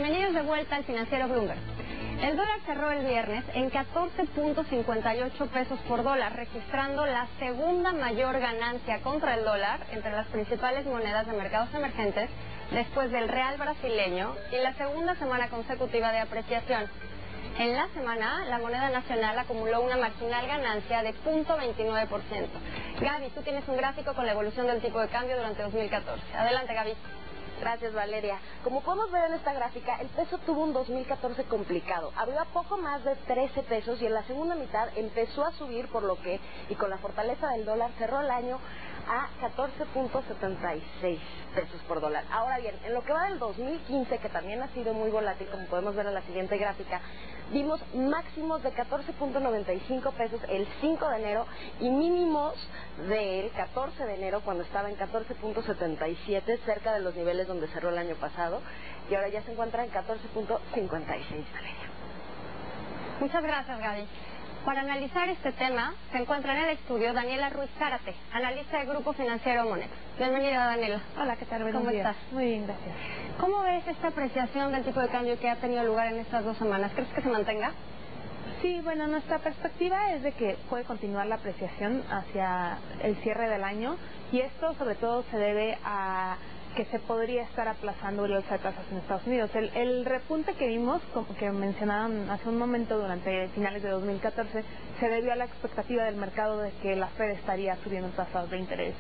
Bienvenidos de vuelta al Financiero Bloomberg. El dólar cerró el viernes en 14.58 pesos por dólar, registrando la segunda mayor ganancia contra el dólar entre las principales monedas de mercados emergentes después del real brasileño y la segunda semana consecutiva de apreciación. En la semana, la moneda nacional acumuló una marginal ganancia de 0.29%. Gaby, tú tienes un gráfico con la evolución del tipo de cambio durante 2014. Adelante, Gaby. Gracias, Valeria. Como podemos ver en esta gráfica, el peso tuvo un 2014 complicado. Abrió a poco más de 13 pesos y en la segunda mitad empezó a subir, por lo que, y con la fortaleza del dólar, cerró el año a 14.76 pesos por dólar. Ahora bien, en lo que va del 2015, que también ha sido muy volátil, como podemos ver en la siguiente gráfica, vimos máximos de 14.95 pesos el 5 de enero y mínimos del 14 de enero cuando estaba en 14.77, cerca de los niveles donde cerró el año pasado, y ahora ya se encuentra en 14.56, Valeria. Muchas gracias, Gaby. Para analizar este tema, se encuentra en el estudio Daniela Ruiz Zárate, analista del Grupo Financiero Monex. Bienvenida, Daniela. Hola, ¿qué tal? Buenos ¿Cómo días. estás? Muy bien, gracias. ¿Cómo ves esta apreciación del tipo de cambio que ha tenido lugar en estas 2 semanas? ¿Crees que se mantenga? Sí, bueno, nuestra perspectiva es de que puede continuar la apreciación hacia el cierre del año, y esto sobre todo se debe a que se podría estar aplazando el alza de tasas en Estados Unidos. El repunte que vimos, como que mencionaban hace un momento durante finales de 2014, se debió a la expectativa del mercado de que la Fed estaría subiendo tasas de interés,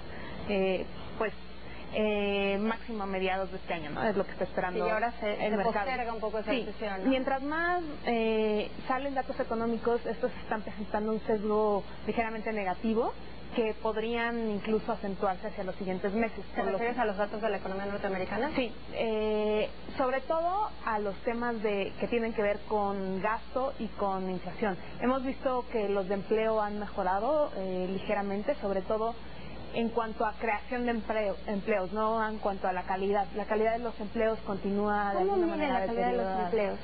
máximo a mediados de este año, ¿no? Es lo que está esperando. Y ahora se mercado. Posterga un poco esa decisión, ¿no? Mientras más salen datos económicos, estos están presentando un sesgo ligeramente negativo que podrían incluso acentuarse hacia los siguientes meses. ¿Te refieres a los datos de la economía norteamericana? Sí, sobre todo a los temas que tienen que ver con gasto y con inflación. Hemos visto que los de empleo han mejorado ligeramente, sobre todo en cuanto a creación de empleos, no en cuanto a la calidad. La calidad de los empleos continúa de alguna manera deteriorada. ¿Cómo mide la calidad de los empleos?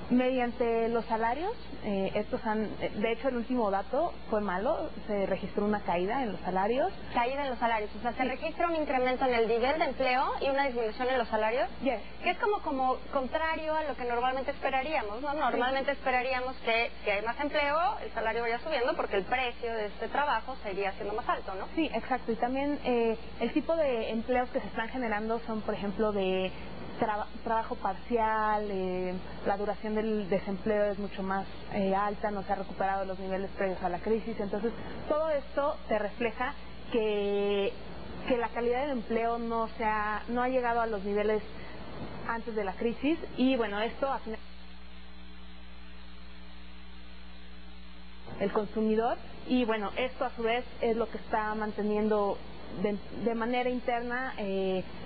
Mediante los salarios. De hecho, el último dato fue malo, se registró una caída en los salarios. Caída en los salarios, o sea, se registra un incremento en el nivel de empleo y una disminución en los salarios. Yes. Que es como contrario a lo que normalmente esperaríamos, ¿no? Normalmente esperaríamos que si hay más empleo, el salario vaya subiendo porque el precio de este trabajo seguiría siendo más alto, ¿no? Sí, exacto. Y también el tipo de empleos que se están generando son, por ejemplo, de trabajo parcial, la duración del desempleo es mucho más alta, no se ha recuperado los niveles previos a la crisis. Entonces, todo esto te refleja que la calidad del empleo no ha llegado a los niveles antes de la crisis, y bueno, esto a final el consumidor, y bueno, esto a su vez es lo que está manteniendo de manera interna,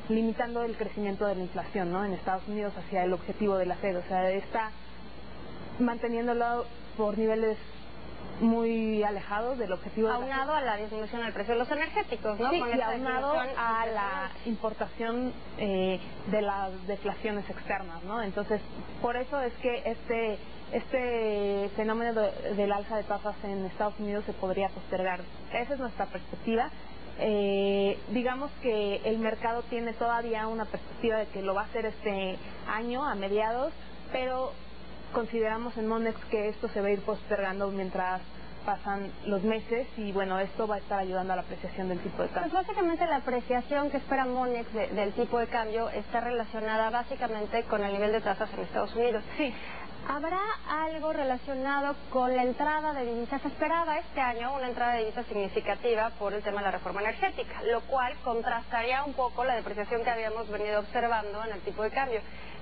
limitando el crecimiento de la inflación, ¿no? En Estados Unidos hacia el objetivo de la Fed. O sea, está manteniéndolo por niveles muy alejados del objetivo. Aunado a la disminución del precio de los energéticos, ¿no? Sí, con y esta aunado a la importación de las deflaciones externas, ¿no? Entonces, por eso es que este fenómeno del alza de tasas en Estados Unidos se podría postergar. Esa es nuestra perspectiva. Digamos que el mercado tiene todavía una perspectiva de que lo va a hacer este año a mediados, pero consideramos en Monex que esto se va a ir postergando mientras pasan los meses, y bueno, esto va a estar ayudando a la apreciación del tipo de cambio. Pues básicamente la apreciación que espera Monex del tipo de cambio está relacionada básicamente con el nivel de tasas en Estados Unidos. Sí. ¿Habrá algo relacionado con la entrada de divisas? Se esperaba este año una entrada de divisas significativa por el tema de la reforma energética, lo cual contrastaría un poco la depreciación que habíamos venido observando en el tipo de cambio.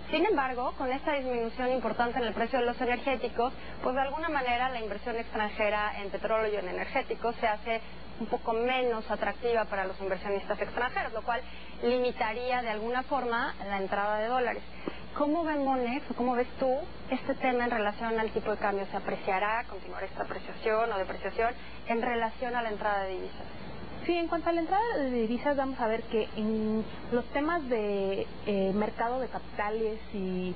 Sin embargo, con esta disminución importante en el precio de los energéticos, pues de alguna manera la inversión extranjera en petróleo y en energéticos se hace un poco menos atractiva para los inversionistas extranjeros, lo cual limitaría de alguna forma la entrada de dólares. ¿Cómo ven Monex o cómo ves tú este tema en relación al tipo de cambio? ¿Se apreciará, continuará esta apreciación o depreciación en relación a la entrada de divisas? Sí, en cuanto a la entrada de divisas, vamos a ver que en los temas de mercado de capitales y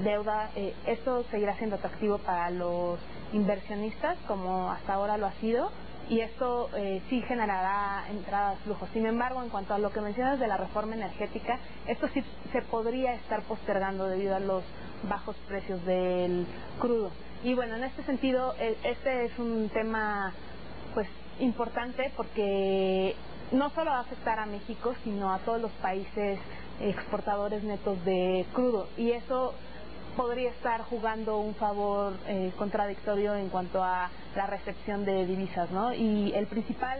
deuda, esto seguirá siendo atractivo para los inversionistas como hasta ahora lo ha sido, y esto sí generará entradas, flujos. Sin embargo, en cuanto a lo que mencionas de la reforma energética, esto sí se podría estar postergando debido a los bajos precios del crudo. Y bueno, en este sentido, este es un tema pues importante porque no solo va a afectar a México, sino a todos los países exportadores netos de crudo, y eso podría estar jugando un favor contradictorio en cuanto a la recepción de divisas, ¿no? Y el principal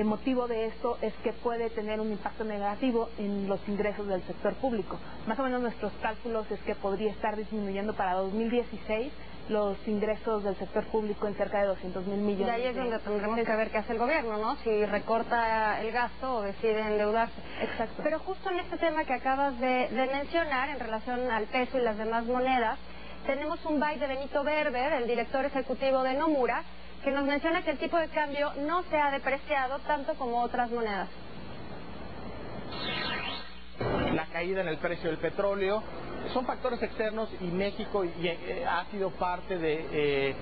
motivo de esto es que puede tener un impacto negativo en los ingresos del sector público. Más o menos nuestros cálculos es que podría estar disminuyendo para 2016 los ingresos del sector público en cerca de 200,000 millones. Y ahí es donde tendremos que ver qué hace el gobierno, ¿no? Si recorta el gasto o decide endeudarse. Exacto. Pero justo en este tema que acabas de mencionar, en relación al peso y las demás monedas, tenemos un byte de Benito Berber, el director ejecutivo de Nomura, que nos menciona que el tipo de cambio no se ha depreciado tanto como otras monedas. La caída en el precio del petróleo son factores externos, y México ha sido parte de,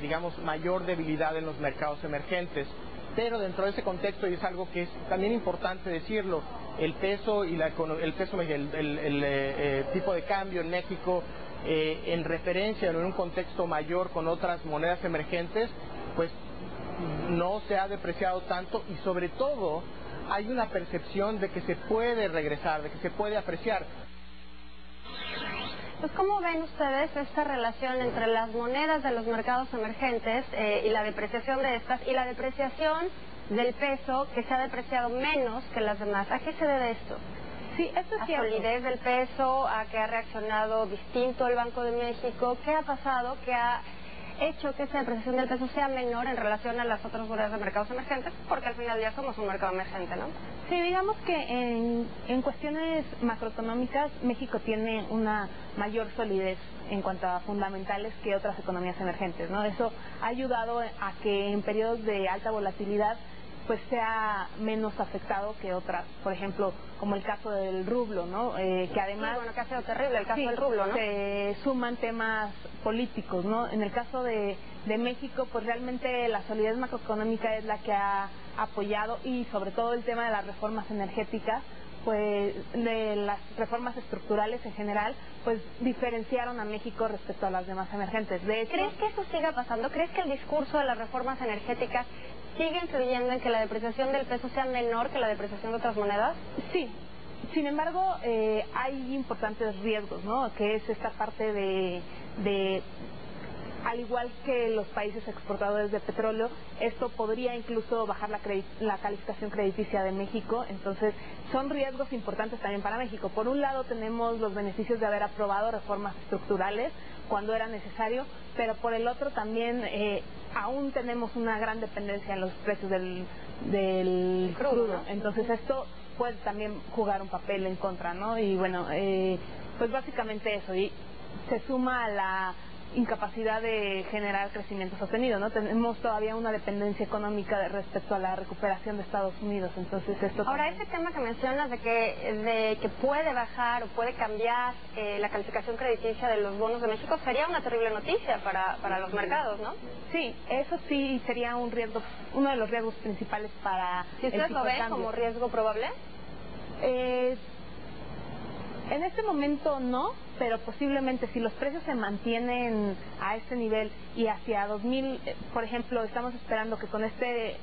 digamos, mayor debilidad en los mercados emergentes. Pero dentro de ese contexto, y es algo que es también importante decirlo, el peso y el tipo de cambio en México, en referencia en un contexto mayor con otras monedas emergentes, pues no se ha depreciado tanto, y sobre todo hay una percepción de que se puede regresar, de que se puede apreciar. Pues, ¿cómo ven ustedes esta relación entre las monedas de los mercados emergentes y la depreciación de estas, y la depreciación del peso, que se ha depreciado menos que las demás? ¿A qué se debe esto? Sí, esto es cierto. ¿A solidez del peso? ¿A que ha reaccionado distinto el Banco de México? ¿Qué ha pasado que ha hecho que esa depreciación del peso sea menor en relación a las otras monedas de mercados emergentes? Porque al final ya somos un mercado emergente, ¿no? Sí, digamos que en cuestiones macroeconómicas México tiene una mayor solidez en cuanto a fundamentales que otras economías emergentes, ¿no? Eso ha ayudado a que en periodos de alta volatilidad pues sea menos afectado que otras, por ejemplo, como el caso del rublo, ¿no? Que además... Sí, bueno, que ha sido terrible el caso del rublo, ¿no? Se suman temas políticos, ¿no? En el caso de México, pues realmente la solidez macroeconómica es la que ha apoyado, y sobre todo el tema de las reformas energéticas, pues de las reformas estructurales en general, pues diferenciaron a México respecto a las demás emergentes. De hecho, ¿crees que eso siga pasando? ¿Crees que el discurso de las reformas energéticas sigue influyendo en que la depreciación del peso sea menor que la depreciación de otras monedas? Sí. Sin embargo, hay importantes riesgos, ¿no? Que es esta parte de al igual que los países exportadores de petróleo, esto podría incluso bajar la calificación crediticia de México. Entonces, son riesgos importantes también para México. Por un lado, tenemos los beneficios de haber aprobado reformas estructurales cuando era necesario, pero por el otro también aún tenemos una gran dependencia en los precios del crudo, ¿no? Entonces, esto puede también jugar un papel en contra, ¿no? Y bueno, pues básicamente eso, y se suma a la incapacidad de generar crecimiento sostenido, ¿no? Tenemos todavía una dependencia económica respecto a la recuperación de Estados Unidos, entonces esto... Ahora, ese tema que mencionas de que puede bajar o puede cambiar la calificación crediticia de los bonos de México sería una terrible noticia para los mercados, ¿no? Sí, eso sí sería un riesgo, uno de los riesgos principales para ¿Si ustedes lo ven como riesgo probable? En este momento no, pero posiblemente si los precios se mantienen a este nivel y hacia 2000, por ejemplo, estamos esperando que con este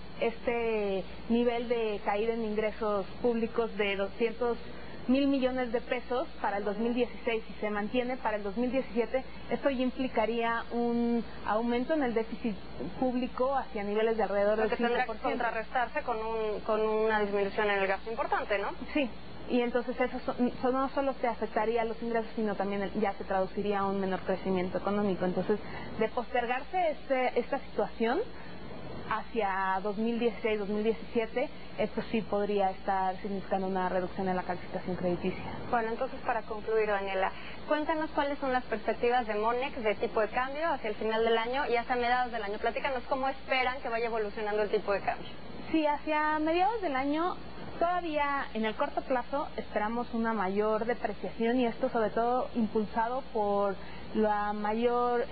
nivel de caída en ingresos públicos de 200,000 millones de pesos para el 2016, si se mantiene para el 2017, esto ya implicaría un aumento en el déficit público hacia niveles de alrededor del 5%. Que tendrá que contrarrestarse con una disminución en el gasto importante, ¿no? Sí. Y entonces eso no solo se afectaría a los ingresos, sino también ya se traduciría a un menor crecimiento económico. Entonces, de postergarse esta situación hacia 2016-2017, esto sí podría estar significando una reducción en la calificación crediticia. Bueno, entonces para concluir, Daniela, cuéntanos cuáles son las perspectivas de Monex de tipo de cambio hacia el final del año y hasta mediados del año. Platícanos cómo esperan que vaya evolucionando el tipo de cambio. Sí, hacia mediados del año... Todavía en el corto plazo esperamos una mayor depreciación, y esto sobre todo impulsado por la mayor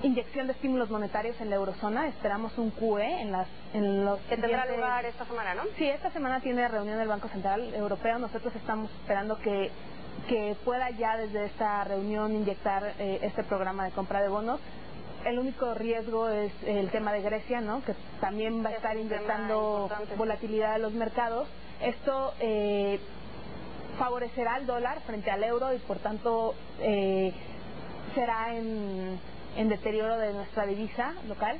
inyección de estímulos monetarios en la eurozona. Esperamos un QE en los que tendrá lugar esta semana, ¿no? Sí, esta semana tiene reunión el Banco Central Europeo. Nosotros estamos esperando que pueda ya desde esta reunión inyectar este programa de compra de bonos. El único riesgo es el tema de Grecia, ¿no? Que también va a estar inyectando volatilidad a los mercados. Esto favorecerá al dólar frente al euro y por tanto será en deterioro de nuestra divisa local.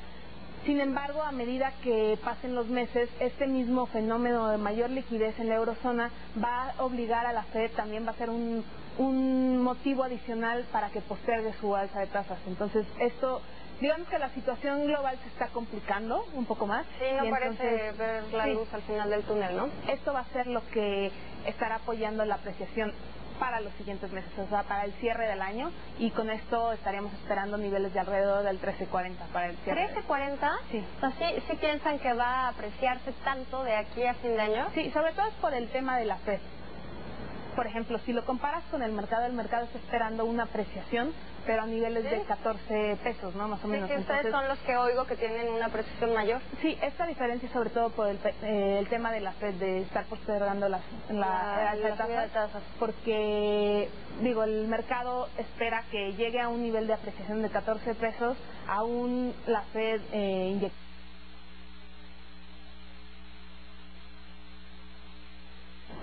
Sin embargo, a medida que pasen los meses, este mismo fenómeno de mayor liquidez en la eurozona va a obligar a la Fed, también va a ser un motivo adicional para que postergue su alza de tasas. Entonces, esto, digamos que la situación global se está complicando un poco más. Sí, no parece ver la luz al final del túnel, ¿no? Esto va a ser lo que estará apoyando la apreciación para los siguientes meses, o sea, para el cierre del año, y con esto estaríamos esperando niveles de alrededor del 13.40 para el cierre. ¿13.40? Sí. O sea, ¿sí piensan que va a apreciarse tanto de aquí a fin de año? Sí, sobre todo es por el tema de la Fed. Por ejemplo, si lo comparas con el mercado está esperando una apreciación, pero a niveles de 14 pesos, ¿no? Más o menos. Sí, ustedes son los que oigo que tienen una apreciación mayor. Sí, esta diferencia sobre todo por el tema de la Fed, de estar postergando la tasas, porque, digo, el mercado espera que llegue a un nivel de apreciación de 14 pesos, aún la Fed inyecta.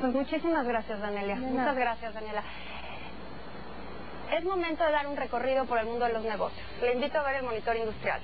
Pues muchísimas gracias, Danelia. Muchas gracias, Daniela. Es momento de dar un recorrido por el mundo de los negocios. Le invito a ver el monitor industrial.